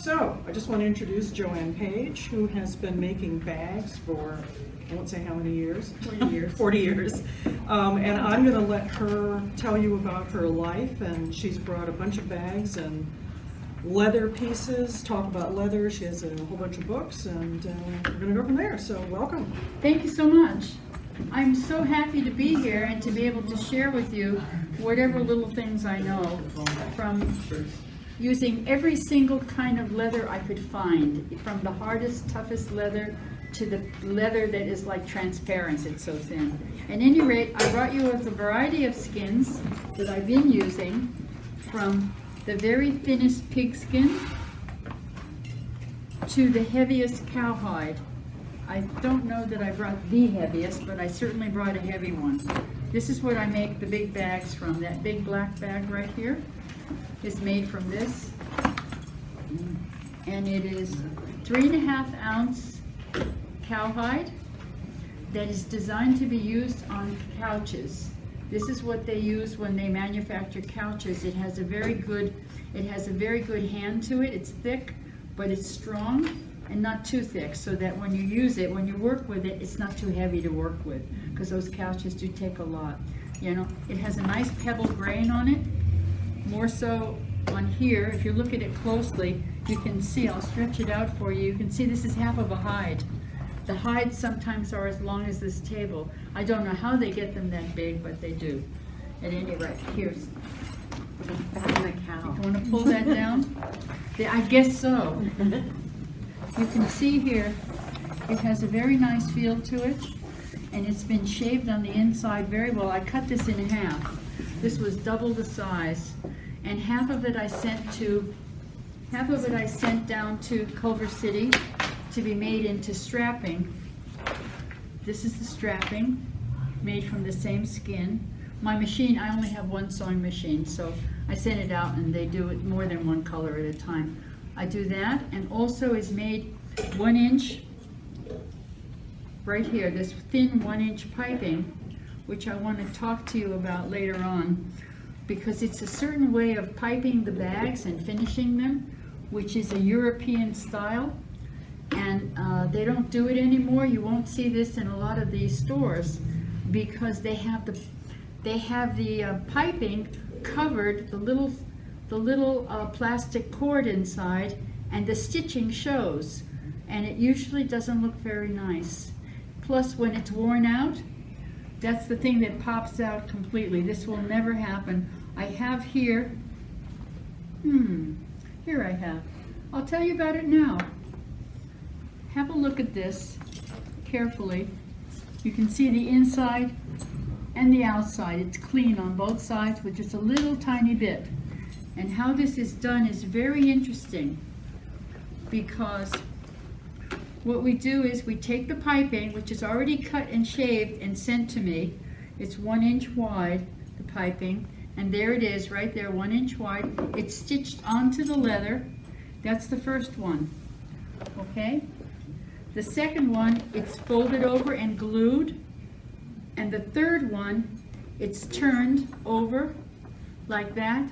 So, I just want to introduce Joanne Page, who has been making bags for, I won't say how many years. 40 years. 40 years. And I'm going to let her tell you about her life, and she's brought a bunch of bags and leather pieces, talk about leather. She has a whole bunch of books, and we're going to go from there. So, welcome. Thank you so much. I'm so happy to be here and to be able to share with you whatever little things I know from using every single kind of leather I could find, from the hardest, toughest leather to the leather that is like transparent, it's so thin. At any rate, I brought you with a variety of skins that I've been using, from the very thinnest pigskin to the heaviest cowhide. I don't know that I brought the heaviest, but I certainly brought a heavy one. This is what I make the big bags from. That big black bag right here is made from this, and it is 3.5 ounce cowhide that is designed to be used on couches. This is what they use when they manufacture couches. It has a very good hand to it. It's thick, but it's strong and not too thick, so that when you use it, when you work with it, it's not too heavy to work with, because those couches do take a lot. You know, it has a nice pebble grain on it, more so on here. If you look at it closely, you can see, I'll stretch it out for you, you can see this is half of a hide. The hides sometimes are as long as this table. I don't know how they get them that big, but they do. At any rate, here's. Fatten the cow. You want to pull that down? I guess so. You can see here, it has a very nice feel to it, and it's been shaved on the inside very well. I cut this in half. This was double the size, and half of it I sent down to Culver City to be made into strapping. This is the strapping, made from the same skin. My machine, I only have one sewing machine, so I send it out and they do it more than one color at a time. I do that, and also is made 1 inch right here, this thin 1 inch piping, which I want to talk to you about later on, because it's a certain way of piping the bags and finishing them, which is a European style, and they don't do it anymore. You won't see this in a lot of these stores, because they have the piping covered, the little plastic cord inside, and the stitching shows, and it usually doesn't look very nice. Plus, when it's worn out, that's the thing that pops out completely. This will never happen. I have here, here I have. I'll tell you about it now. Have a look at this carefully. You can see the inside and the outside. It's clean on both sides with just a little tiny bit. And how this is done is very interesting, because what we do is we take the piping, which is already cut and shaved and sent to me. It's 1 inch wide, the piping, and there it is right there, 1 inch wide. It's stitched onto the leather. That's the first one, okay? The second one, it's folded over and glued. And the third one, it's turned over like that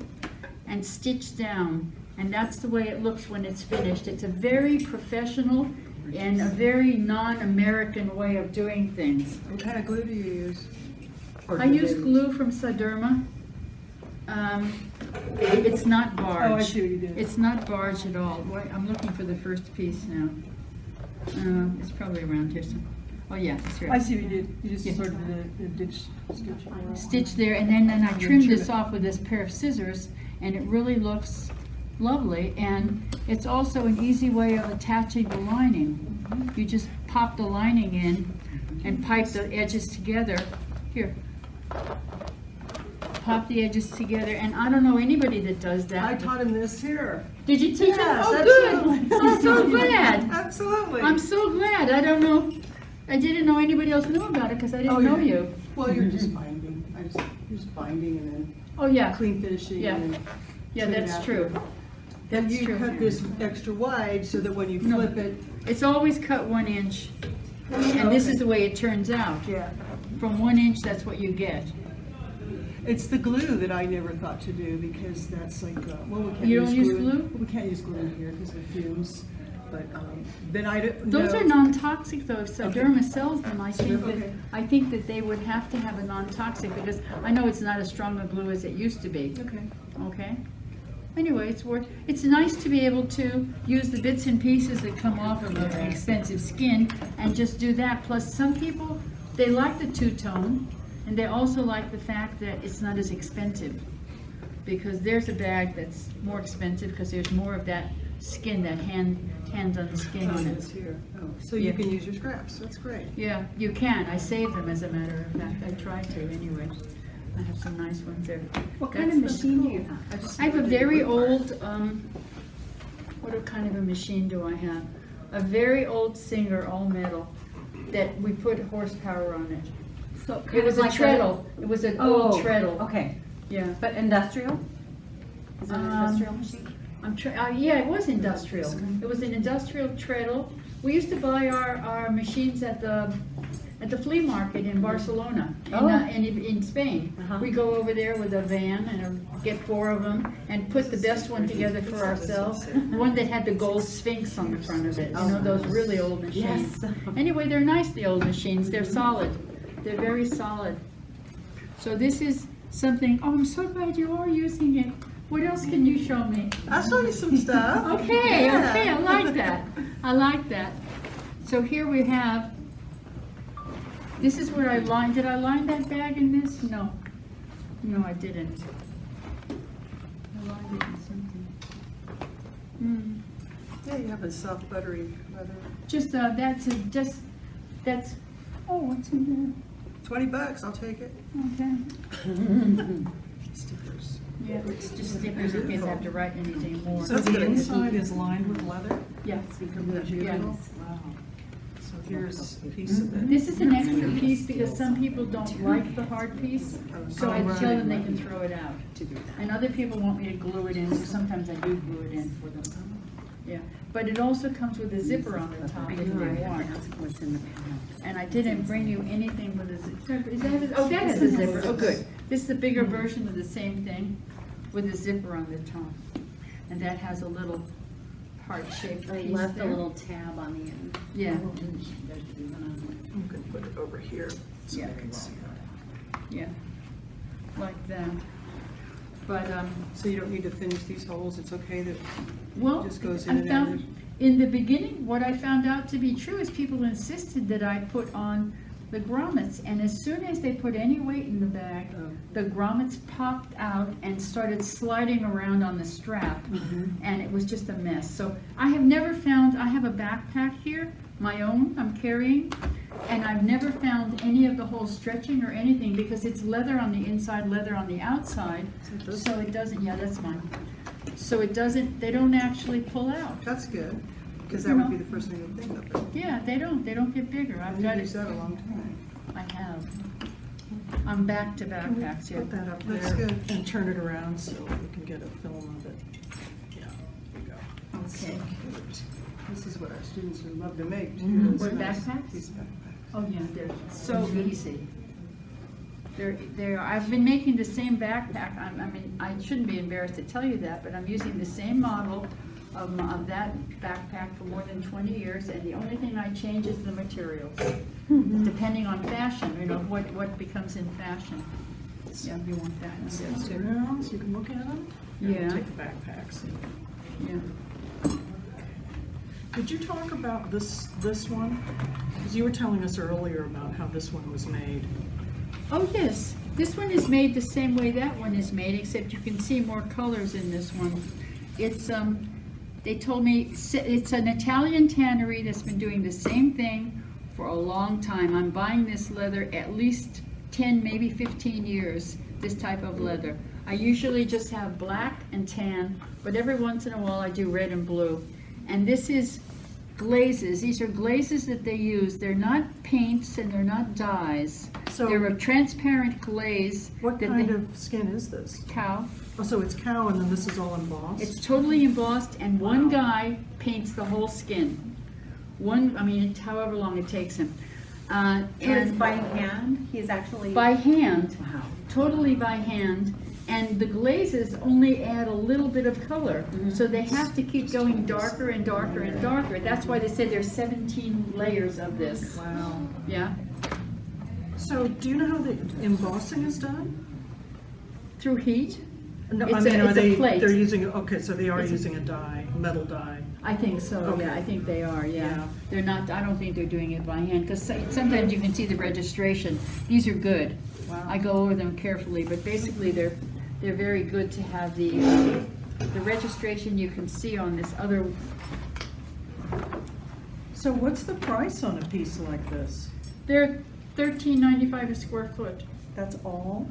and stitched down. And that's the way it looks when it's finished. It's a very professional and a very non-American way of doing things. What kind of glue do you use? I use glue from Saderma. It's not barge. Oh, I see what you did. It's not barge at all. I'm looking for the first piece now. It's probably around here somewhere. Oh yeah, it's here. I see what you did. You just Yeah. sort of did a ditch stitch. Stitch there, and then I trimmed this off with this pair of scissors, and it really looks lovely. And it's also an easy way of attaching the lining. You just pop the lining in and pipe the edges together. Here. Pop the edges together, and I don't know anybody that does that. I taught him this here. Did you teach him? Yes, Oh, absolutely. good. I'm so glad. Absolutely. I'm so glad. I don't know. I didn't know anybody else knew about it because I didn't know you. Well, you're just binding. You're just binding and then Oh yeah. clean finishing. Yeah. And then Yeah, trim it that's after. true. And That's you true. cut this extra wide so that when you No. flip it, It's always cut 1 inch, and this is the way it turns out. yeah. From 1 inch, that's what you get. It's the glue that I never thought to do because that's like, well, we can't You use don't use glue. glue? We can't use glue here because of the fumes, but then I don't Those know. are non-toxic though, if Okay. Soderma sells them, I think that, Okay. I think that they would have to have a non-toxic, because I know it's not as strong a glue as it used to be, Okay. okay? Anyway, it's nice to be able to use the bits and pieces that come off of an expensive skin and just do that. Plus, some people, they like the two-tone, and they also like the fact that it's not as expensive. Because there's a bag that's more expensive because there's more of that skin, that hands on the skin Oh, on it's it. here. Oh, so you Yeah. can use your scraps. That's great. Yeah, you can. I save them, as a matter of fact. I try to anyway. I have some nice ones there. What kind of That's- machine do you have? I have a very old, what kind of a machine do I have? A very old Singer, all metal, that we put horsepower on it. So It kind was of a like treadle. It was an Oh, old treadle. okay. Yeah. But industrial? Is it an industrial Um, machine? Yeah, it was industrial. It was an industrial treadle. We used to buy our machines at the flea market in Barcelona, Oh. in Spain. Uh-huh. We go over there with a van and get 4 of them and put the best one together for ourselves. One that had the gold sphinx on the front of it, you know, those really old machines. Yes. Anyway, they're nice, the old machines. They're solid. They're very solid. So this is something, oh, I'm so glad you are using it. What else can you show me? I'll show you some stuff. Okay, Yeah. okay, I like that. I like that. So here we have, this is where I lined, did I line that bag in this? No. No, I didn't. I lined it in something. Yeah, you have a soft buttery leather. Just, that's, oh, what's in $20, I'll take it. there? Okay. Stickers. Yeah, it's just stickers in case I have to write anything more. So the inside is lined with leather? Yeah. Yeah. Wow. So here's a piece of it. This is an extra piece because some people don't like the hard piece, so I tell them they can throw it out. And other people want me to glue it in, so sometimes I do glue it in for them. Yeah, but it also comes with a zipper on the top if they want. What's in the panel? And I didn't bring you anything with a zipper. Is that, oh, that has a zipper, oh, good. This is the bigger version of the same thing with a zipper on the top. And that has a little heart-shaped I piece left a there. little tab on the end. Yeah, I'm gonna put it over here so Yeah. I can see it. yeah, like that. But, So you don't need to finish these holes, it's okay that well, Just goes in I and found, out. in the beginning, what I found out to be true is people insisted that I put on the grommets, and as soon as they put any weight in the bag, Oh. the grommets popped out and started sliding around on the strap, and it was just a mess. So I have never found, I have a backpack here, my own, I'm carrying, and I've never found any of the holes stretching or anything, because it's leather on the inside, leather on the outside, so it doesn't, yeah, that's mine. So it doesn't, they don't actually pull out. That's good, because that would be the first thing to think of. Yeah, they don't get bigger. I've got I've it, used that a long time. I have. I'm back to backpacks here. Put that up That's there good. and turn it around so we can get a film of it. Yeah, there you go. Okay. This is what our students would love to make too. Mhm. It's What, nice. backpacks? These backpacks. Oh, yeah, they're so easy. I've been making the same backpack. I mean, I shouldn't be embarrassed to tell you that, but I'm using the same model of that backpack for more than 20 years, and the only thing I change is the materials, depending on fashion, you know, what becomes in fashion. Yeah, you want that one there, Sit too. around so you can look at them. Here, we'll Yeah. Take the backpacks. Yeah. Did you talk about this one? Because you were telling us earlier about how this one was made. Oh, yes, this one is made the same way that one is made, except you can see more colors in this one. It's, they told me, it's an Italian tannery that's been doing the same thing for a long time. I'm buying this leather at least 10, maybe 15 years, this type of leather. I usually just have black and tan, but every once in a while I do red and blue. And this is glazes. These are glazes that they use. They're not paints and they're not dyes. So- They're a transparent glaze. What that kind they- of skin is this? Cow. Oh, so it's cow and then this is all embossed? It's totally embossed, and one Wow. guy paints the whole skin. It's however long it takes him. So it's And by hand? He's actually. by hand, Wow. totally by hand. And the glazes only add a little bit of color, so they have to keep going darker and darker and darker. That's why they say there's 17 layers of this. Wow. Yeah, So do you know how the embossing is done? through heat. No, It's I mean, a- are it's a they, plate. they're using, okay, so they are It's a- using a dye, metal dye. I think so. Okay. Yeah, I think they are. Yeah. Yeah. They're not. I don't think they're doing it by hand because sometimes you can see the registration. These are good. Wow. I go over them carefully, but basically they're very good to have the registration you can see on this other. So what's the price on a piece like this? They're $13.95 a square foot. That's all?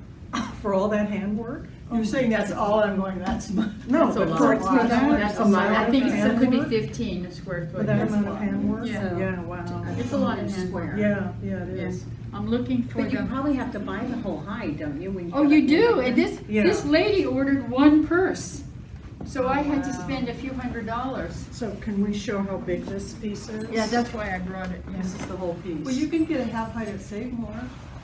For all that handwork? You're saying that's all, I'm going, that's much. No, That's a but lot. for That's that, That's a amount lot. I of think it could be handwork? 15 a square For foot. that Yes. amount of handwork? Yeah. Yeah, wow. It's a lot of handwork. Square. Yeah, it Yeah. is. I'm looking for But you them. probably have to buy the whole hide, don't you? when Oh, get you it do? made? And this Yeah. lady ordered one purse, so I had to Wow. spend a few $100s. So can we show how big this piece is? Yeah, that's why I brought it. Yeah. This is the whole piece. Well, you can get a half height at Save More,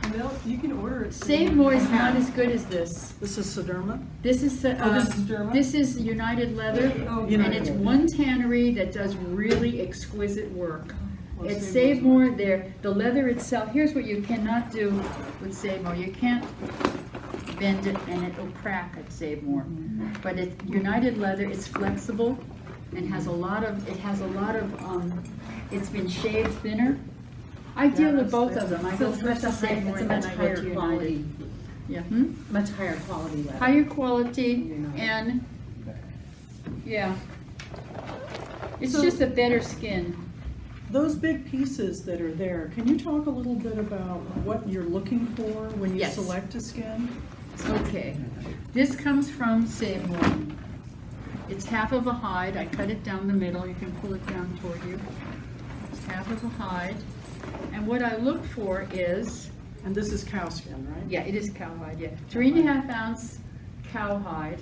and you can order it. Save More is not as good as this. This is Sederma? This is this is German? this is United Leather, Oh, and United it's Leather. one tannery that does really exquisite work. Well, It's Save Save More. The leather itself. Here's what you cannot do with Save More. You can't bend it and it'll crack at Save More. But it's United Leather. It's flexible and has a lot of. It has a lot of. It's been shaved thinner. I deal with that's both thick. of them. I So go it's first much to Save More it's a and then much I go higher to United. quality, Yeah. much higher quality leather. Higher quality United. and, yeah. It's So- just a better skin. Those big pieces that are there, can you talk a little bit about what you're looking for when you Yes. select a skin? Okay. This comes from Save More. It's half of a hide. I cut it down the middle. You can pull it down toward you. It's half of a hide. And what I look for is, And this is cow skin, right? yeah, it is cowhide, yeah. 3.5 ounce cowhide.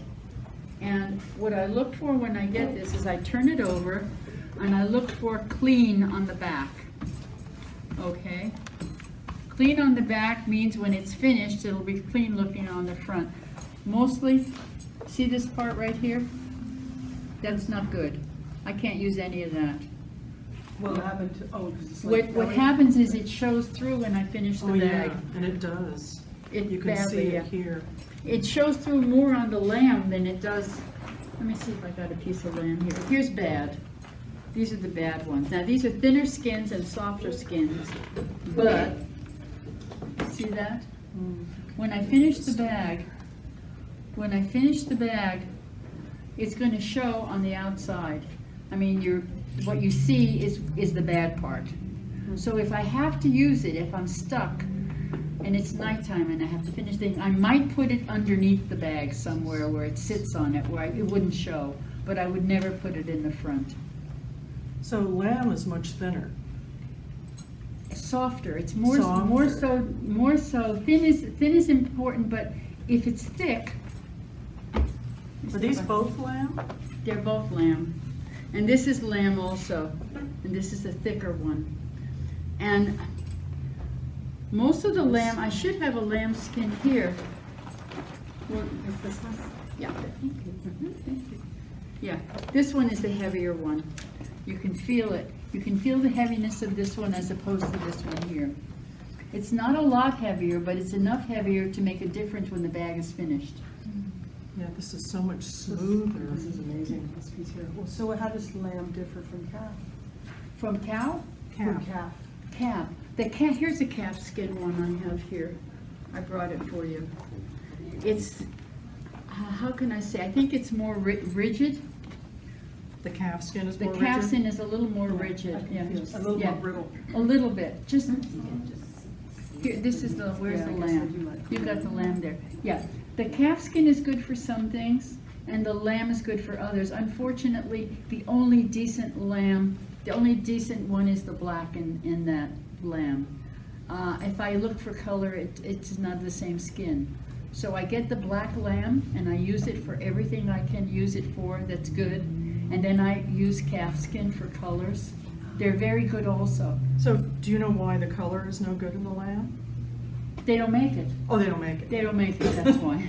And what I look for when I get this is I turn it over and I look for clean on the back. Okay? Clean on the back means when it's finished, it'll be clean looking on the front. Mostly, see this part right here? That's not good. I can't use any of that. What happened to, 'cause it's like What belly? happens is it shows through when I finish the Oh, bag. yeah, and it does. It You can see badly, yeah. it here. It shows through more on the lamb than it does. Let me see if I got a piece of lamb here. Here's bad. These are the bad ones. Now, these are thinner skins and softer skins, but, see that? When I finish the bag, it's gonna show on the outside. I mean, what you see is the bad part. So if I have to use it, if I'm stuck, and it's nighttime and I have to finish things, I might put it underneath the bag somewhere where it sits on it, where it wouldn't show, but I would never put it in the front. So lamb is much thinner. Softer, it's more Softer. so, thin is important, but if it's thick. Are these both lamb? They're both lamb. And this is lamb also, and this is a thicker one. And most of the lamb, I should have a lambskin here. Is this one? Yeah, thank you. Thank you. Yeah, this one is the heavier one. You can feel it. You can feel the heaviness of this one as opposed to this one here. It's not a lot heavier, but it's enough heavier to make a difference when the bag is finished. Yeah, this is so much smoother. This is amazing, this piece here. Well, so how does lamb differ from calf? From cow? From Calf. Calf. The calf, here's a calf skin one I have here. I brought it for you. It's, how can I say, I think it's more rigid. The calf skin is The more calf rigid? skin is a little more rigid, yeah. A little Yeah. more brittle. A little bit, just, here, this is the, where's Yeah, the I guess I do lamb? like- You got the lamb there. Yeah, the calf skin is good for some things, and the lamb is good for others. Unfortunately, the only decent one is the black in that lamb. If I look for color, it's not the same skin. So I get the black lamb, and I use it for everything I can use it for that's good. And then I use calf skin for colors. They're very good also. So do you know why the color is no good in the lamb? They don't make it. Oh, they don't make it. They don't make it, that's why.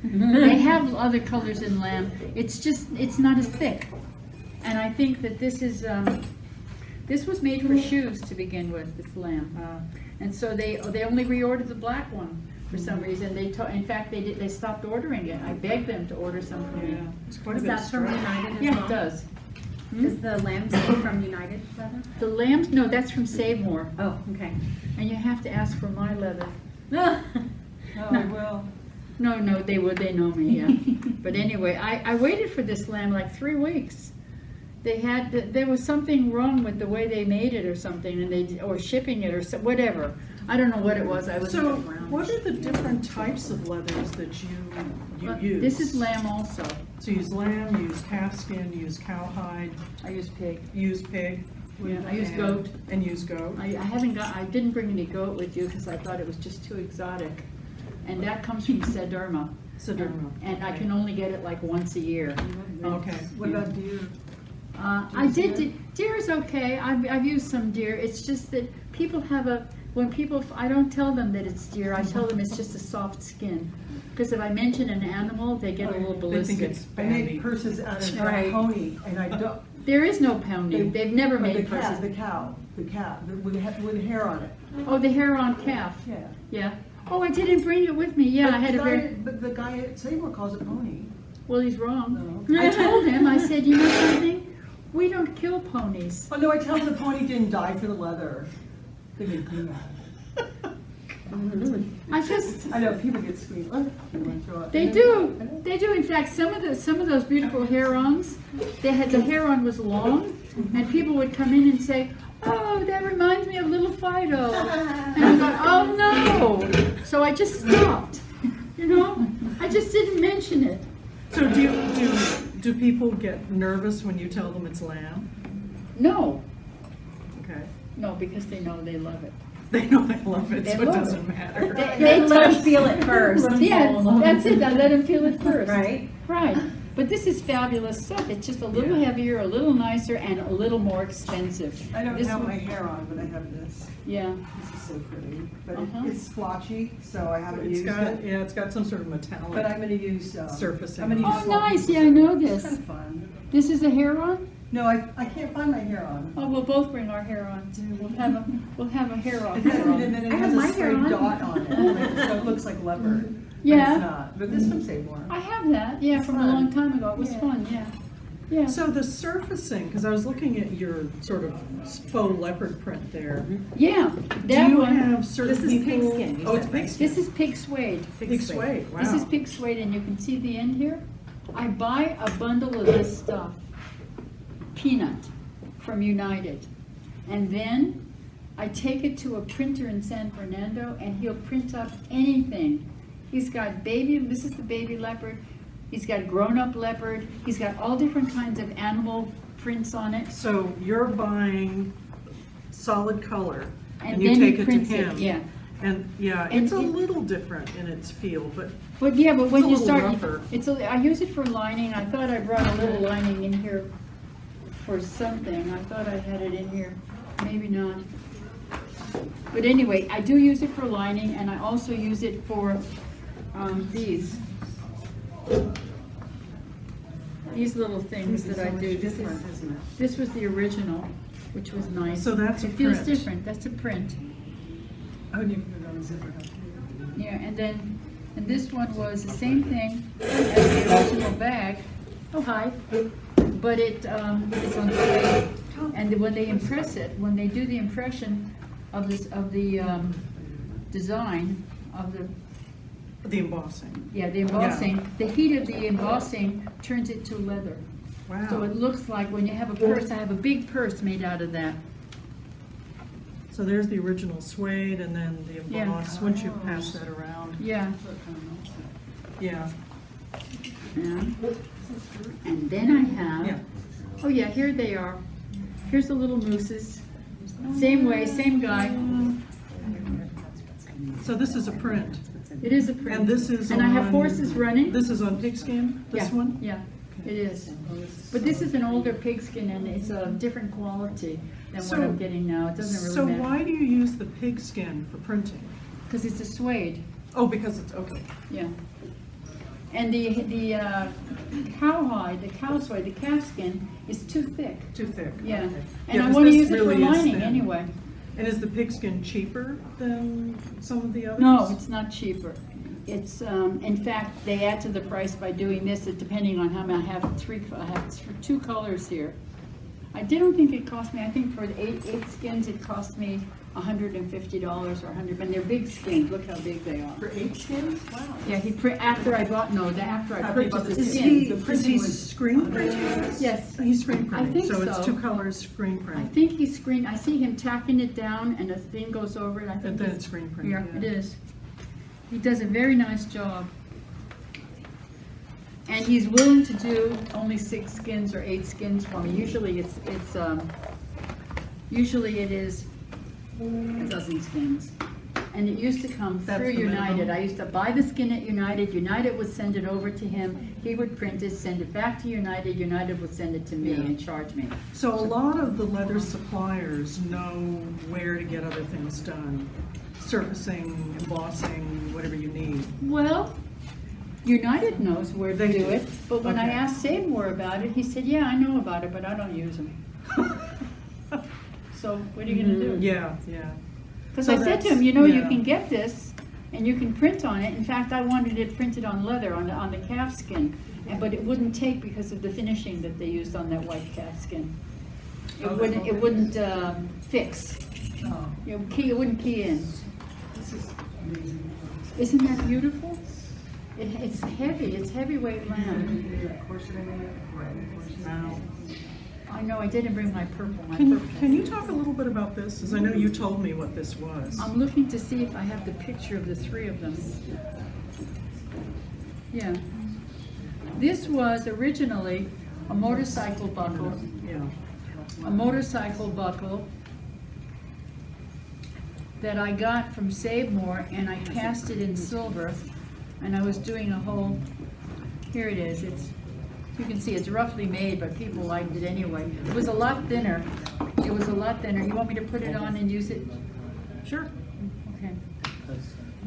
They have other colors in lamb. It's just, it's not as thick. And I think that this is, this was made for shoes to begin with, this lamb. And so they only reordered the black one for some reason. In fact, they stopped ordering it. I begged them to order some for me. Yeah, it's quite a Is bit that of from stretch. United as Yeah, well? it does. Is the lambskin from United leather? The lambs, no, that's from Save More. Oh, okay. And you have to ask for my leather. Oh, well. No, they know me, yeah. But anyway, I waited for this lamb like 3 weeks. There was something wrong with the way they made it or something, and or shipping it or whatever. I don't know what it was. I was So what are the different types of leathers that you use? This is lamb also. So you use lamb, you use calfskin, you use cowhide, I use pig. you use pig. Yeah, I use and- goat. And use goat. I didn't bring any goat with you because I thought it was just too exotic. And that comes from Sederma. Sederma. And I Okay. can only get it like once a year. Okay. What about deer? I did, deer is okay, I've used some deer, it's just that people I don't tell them that it's deer, I tell them it's just a soft skin. Because if I mention an animal, they get a little They think ballistic. it's I make bandy. purses out of Right. pony, and I don't. There is no pounding, they've never But made the cow, purses. the cow, with hair on it. Oh, the hair on calf, Yeah. yeah. Oh, I didn't bring it with me, yeah, I had a very, But the guy at Seymour calls it pony. well, he's wrong. No. I told him, I said, you know something? We don't kill ponies. Oh, no, I tell him the pony didn't die for the leather. They make me mad. I know, people get squeamish. Oh, you wanna throw up? They do. In fact, some of those beautiful hair-ons, the hair-on was long, and people would come in and say, "Oh, that reminds me of little Fido." And I thought, "Oh no!" So I just stopped. You know, I just didn't mention it. So do people get nervous when you tell them it's lamb? No, Okay. no, because they know they love it. They know they love it, They so it love doesn't matter. They let them feel it first. Yeah, that's it. I let them feel it first. Right? Right. But this is fabulous stuff. It's just a little heavier, a little nicer, and a little more expensive. I don't This have one- my hair on, but I have this. Yeah. This is so pretty, but Uh-huh. it's splotchy, so I haven't It's used got, it. yeah, it's got some sort of metallic. But I'm gonna use, Surfacing. I'm gonna use Oh, sloppy. nice. Yeah, I know It's this. kind of fun. This is a hair-on? No, I can't find my hair on. Oh, we'll both bring our hair on. We'll have a hair on. And then it I have has my a hair stray on. dot on it, like, so it looks like leopard. But Yeah. it's not, but this from Seymour. I have that, yeah, from a Fun. long time ago. It was Yeah. fun, yeah. Yeah. So the surfacing, because I was looking at your sort of faux leopard print there. Yeah, Do that you one. have certain This is people? pigskin, you Oh, it's said, right? pigskin. This is pig suede. Pig suede, wow. This is pig suede, and you can see the end here. I buy a bundle of this stuff, peanut, from United. And then I take it to a printer in San Fernando, and he'll print up anything. He's got this is the baby leopard. He's got grown-up leopard. He's got all different kinds of animal prints on it. So you're buying solid color and And you then take he it to prints it, him. yeah. And yeah, And it's a it- little different in its feel, but But yeah, but when It's a you little start, rougher. I use it for lining. I thought I brought a little lining in here for something. I thought I had it in here, maybe not. But anyway, I do use it for lining, and I also use it for these little things that I do. This was the original, which was nice. So that's a It feels print. different. That's a print. Oh, and you can put it on the zipper. Yeah, and this one was the same thing as the original bag. Oh, hi. But it's on suede. And when they impress it, when they do the impression of the design of the embossing. the embossing, the heat of the embossing turns it to leather. So Wow. it looks like when you have a purse, I have a big purse made out of that. So there's the original suede and then the Yeah. embossed, once you pass that around. Yeah. Yeah. Yeah. And then I have, Yeah. oh yeah, here they are. Here's the little mooses. Same way, same guy. So this is a print. It is a print. And this is And I have on- horses running. This is on pigskin, this Yeah, one? Yeah, it is. But this is an older pigskin, and it's a different quality than what So- I'm getting now. It doesn't So really matter. why do you use the pigskin for printing? because it's a suede, Oh, because it's, okay. yeah. And the cowhide, the cow suede, the calfskin is too thick, Too thick. yeah. Okay. And Yeah, I 'cause want to this use it for really is lining thin. anyway. And is the pigskin cheaper than some of the others? No, it's not cheaper. It's, in fact, they add to the price by doing this, depending on how many, I have two colors here. I don't think it cost me, I think for the eight skins, it cost me $150 or $100, and they're big skins, look how big they are. For 8 skins? Wow. Yeah, after I After you bought purchased the the Is skin. skin. he, The is printing he was screen printing? Yes. He's screen printing. think So it's so. 2 colors screen I print. think he screened, I see him tacking it down and a thing goes over it, I think. And then it's screen print. Yeah, it is. He does a very nice job. And he's willing to do only 6 skins or 8 skins for me. Usually usually it is a dozen skins. And it used to come That's through the United. minimum. I used to buy the skin at United. United would send it over to him. He would print it, send it back to United. United would send it to me Yeah. and charge me. So a lot of the leather suppliers know where to get other things done. Surfacing, embossing, whatever you need. Well, United knows where to They do do. it, but when I Okay. asked Seymour about it, he said, yeah, I know about it, but I don't use them. So what are you gonna do? Yeah, yeah. Because So I said to that's- him, you know, you yeah. can get this and you can print on it. In fact, I wanted it printed on leather, on the calf skin, but it wouldn't take because of the finishing that they used on that white calf skin. It wouldn't fix. Oh, It wouldn't key in. this is amazing. Isn't that beautiful? It's heavy, it's heavyweight lamb. Corset in it, right, corset. Now, I know, I didn't bring my purple, can you talk a little bit about this? Because I know you told me what this was. I'm looking to see if I have the picture of the 3 of them. Yeah. This was originally a motorcycle buckle, Yeah. that I got from Seymour, and I cast it in silver, and I was doing a whole, here it is, you can see it's roughly made, but people liked it anyway. It was a lot thinner. You want me to put it on and use it? Sure. Okay.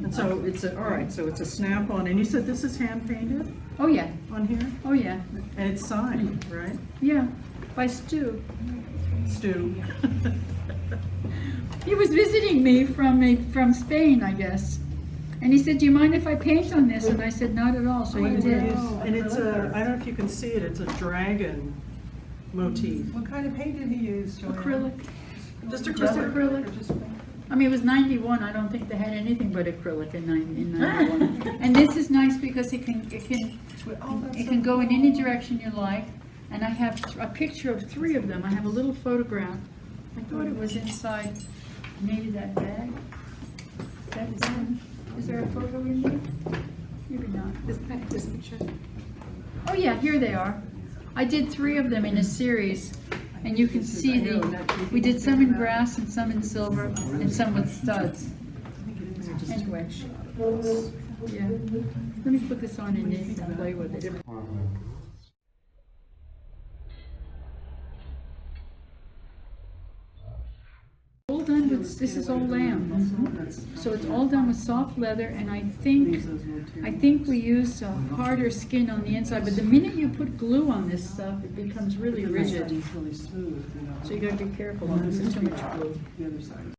And so it's a, all right, so it's a snap-on, and you said this is hand-painted Oh, yeah, on here? oh, yeah, And it's signed, right? yeah, by Stu. Stu. He was visiting me from Spain, I guess. And he said, do you mind if I paint on this? And I said, not at all, so he What it did. is, and it's a, I don't know if you can see it, it's a dragon motif. What kind of paint did he use, Joanne? Acrylic. Just Just acrylic. acrylic. I mean, it was 91, I don't think they had anything but acrylic in 91. And this is nice because it can Oh, that's it so can go in cool. any direction you like. And I have a picture of 3 of them. I have a little photograph. I thought it was inside maybe that bag. Is there a photo in there? Maybe not. This picture. Oh yeah, here they are. I did 3 of them in a series, and you can see we did some in brass and some in silver and some with studs. Anyway, yeah. Let me put this on and you can play with it. All done with, this is all lamb. So it's all done with soft leather, and I think we use a harder skin on the inside, but the minute you put glue on this stuff, it becomes really rigid. It's really smooth, you know. So you gotta be careful, don't use too much glue. The other side.